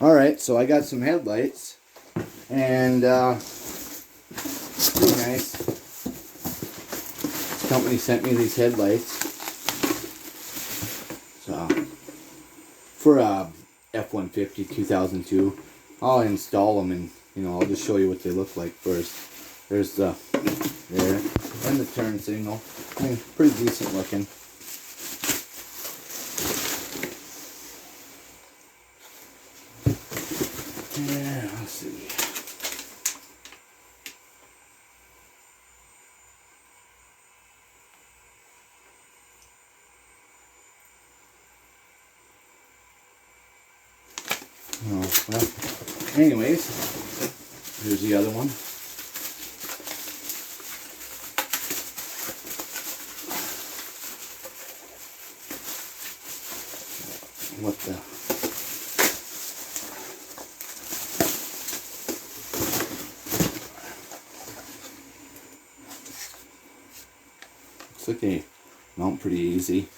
Alright, so I got some headlights, and pretty nice. This company sent me these headlights. So, for a F-150 2002. I'll install them, and I'll just show you what they look like first. There's the there and the turn signal. I mean, pretty decent looking. Yeah, let's see. Oh, well, anyways, here's the other one. What the? Looks like they mount pretty easy.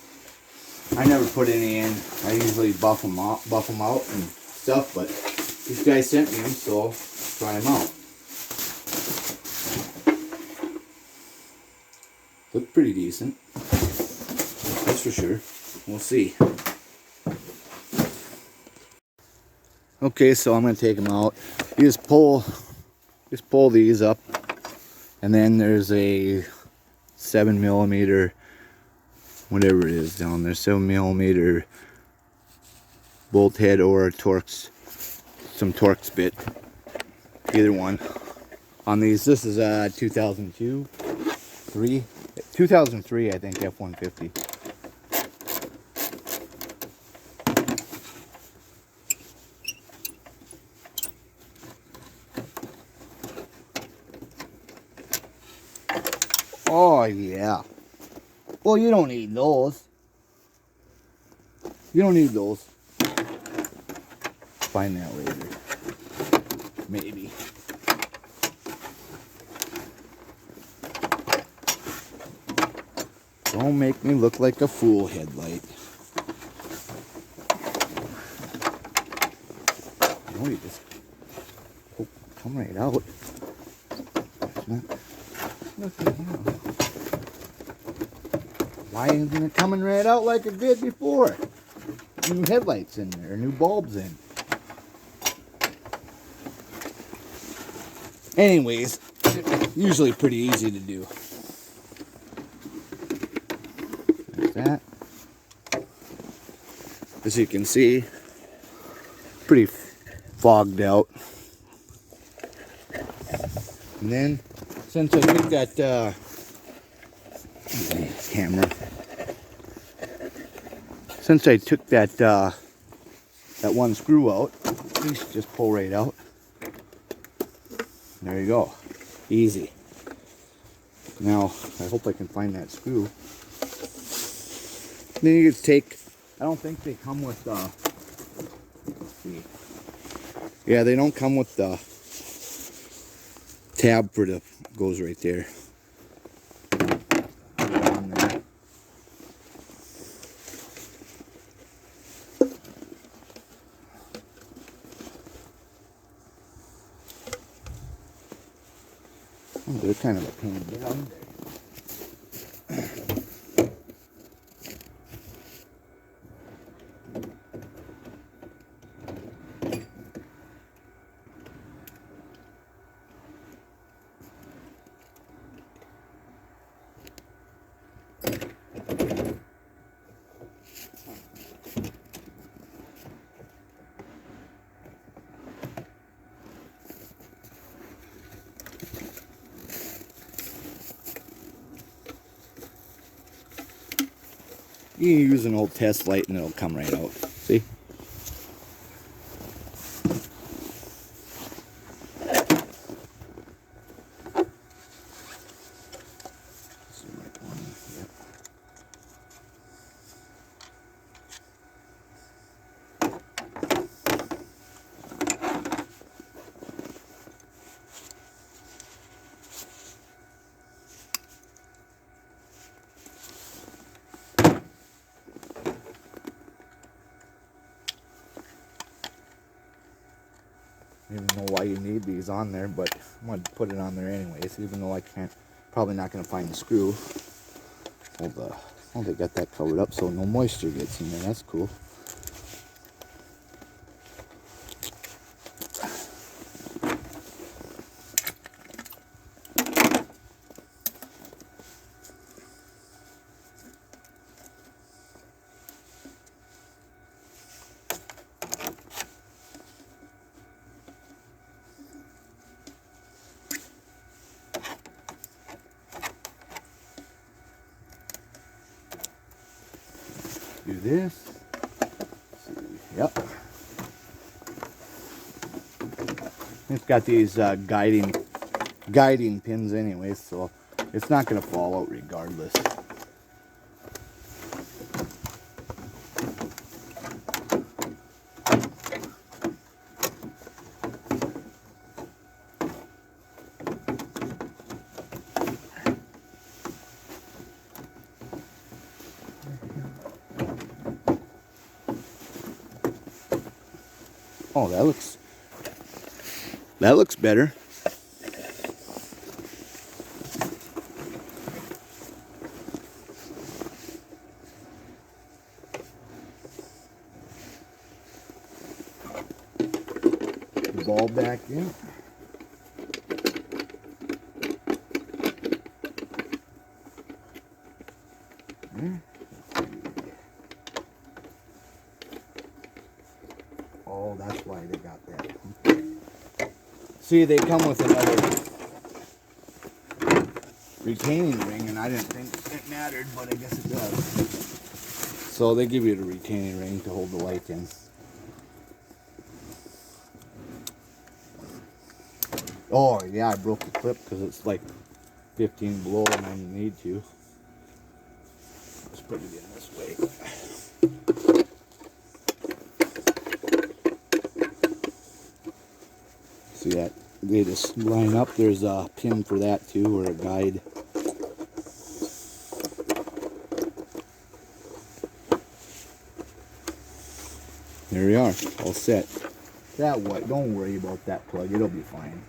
I never put any in. I usually buff them out and stuff, but these guys sent me them, so I'll try them out. Look pretty decent. That's for sure. We'll see. Okay, so I'm gonna take them out. You just pull these up, and then there's a 7mm, whatever it is down there, 7mm bolt head or some Torx bit, either one. On these, this is a 2003, I think, F-150. Oh yeah. Well, you don't need those. You don't need those. Find that later. Maybe. Don't make me look like a fool, headlight. No, you just come right out. Why isn't it coming right out like it did before? New headlights in there, new bulbs in. Anyways, usually pretty easy to do. Like that. As you can see, pretty fogged out. And then, since I took that camera, since I took that one screw out, these just pull right out. There you go, easy. Now I hope I can find that screw. Then you just take. I don't think they come with let's see. Yeah, they don't come with the tab for the goes right there. Oh, they're kind of a pain down. You can use an old test light and it'll come right out. See? I don't even know why you need these on there, but I'm going to put it on there anyways, even though I can't, probably not going to find the screw. Oh, they got that covered up so no moisture gets in there. That's cool. Do this. Yep. It's got these guiding pins anyway, so it's not going to fall out regardless. Oh, that looks better. Ball back in. Oh, that's why they got that. See, they come with another retaining ring, and I didn't think it mattered, but I guess it does. So they give you the retaining ring to hold the light in. Oh, yeah, I broke the clip because it's like 15 below and I didn't need to. Let's put it in this way. See that? They just line up. There's a pin for that too, or a guide. There we are, all set. That what? Don't worry about that plug. It'll be fine.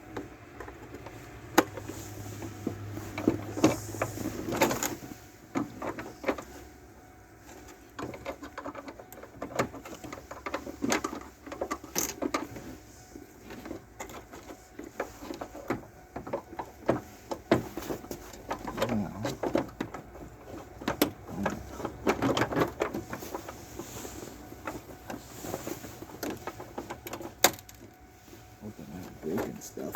Breaking stuff.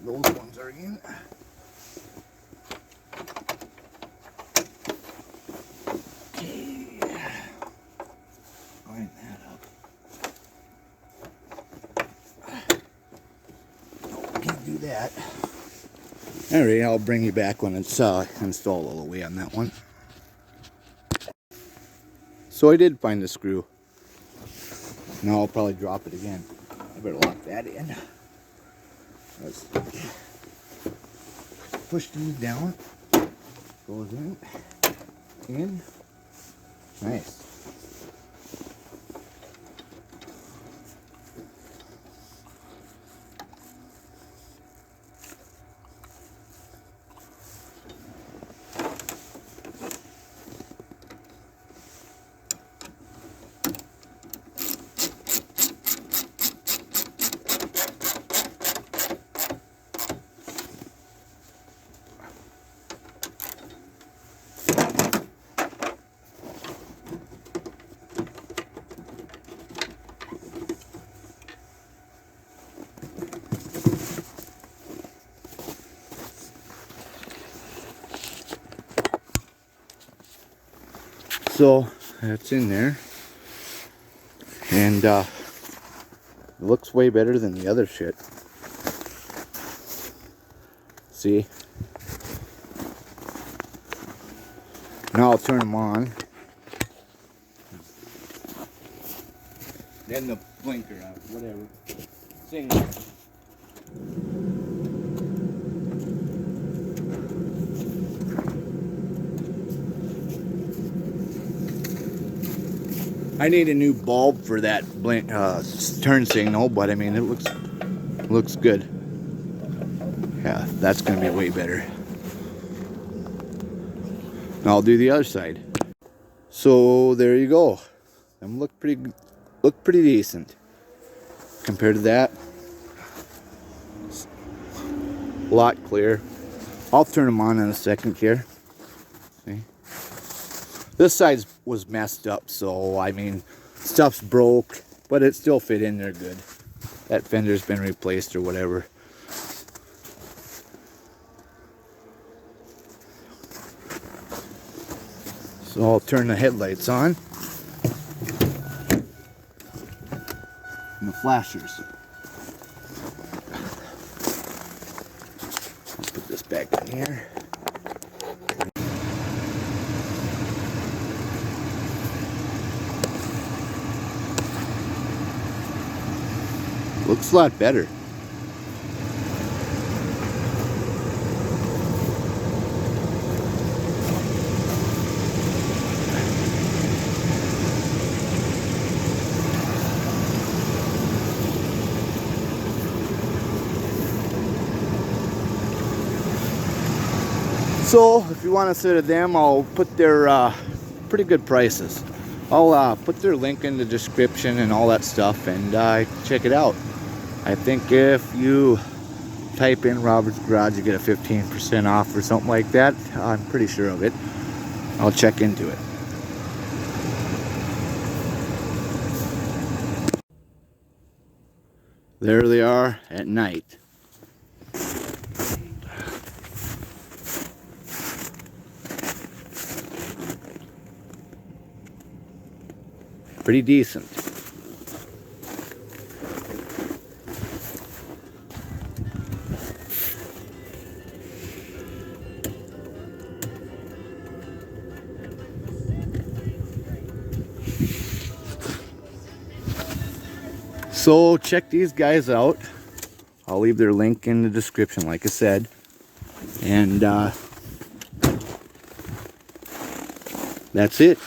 Those ones are in. Okay. Line that up. No, can't do that. Alright, I'll bring you back when it's installed all the way on that one. So I did find the screw. Now I'll probably drop it again. I better lock that in. Let's push these down. Goes in. Nice. So that's in there, and it looks way better than the other shit. See? Now I'll turn them on. Then the blinker out, whatever. Same. I need a new bulb for that blink, turn signal, but I mean it looks good. Yeah, that's gonna be way better. Now I'll do the other side. So there you go. Them look pretty decent compared to that. A lot clearer. I'll turn them on in a second here. See? This side was messed up, so I mean, stuff's broke, but it still fit in there good. That fender's been replaced or whatever. So I'll turn the headlights on. And the flashers. I'll put this back in here. Looks a lot better. So if you want to sit at them, I'll put their pretty good prices. I'll put their link in the description and all that stuff, and check it out. I think if you type in Robert's Garage, you get a 15% off or something like that. I'm pretty sure of it. I'll check into it. There they are at night. Pretty decent. So check these guys out. I'll leave their link in the description, like I said. And that's it.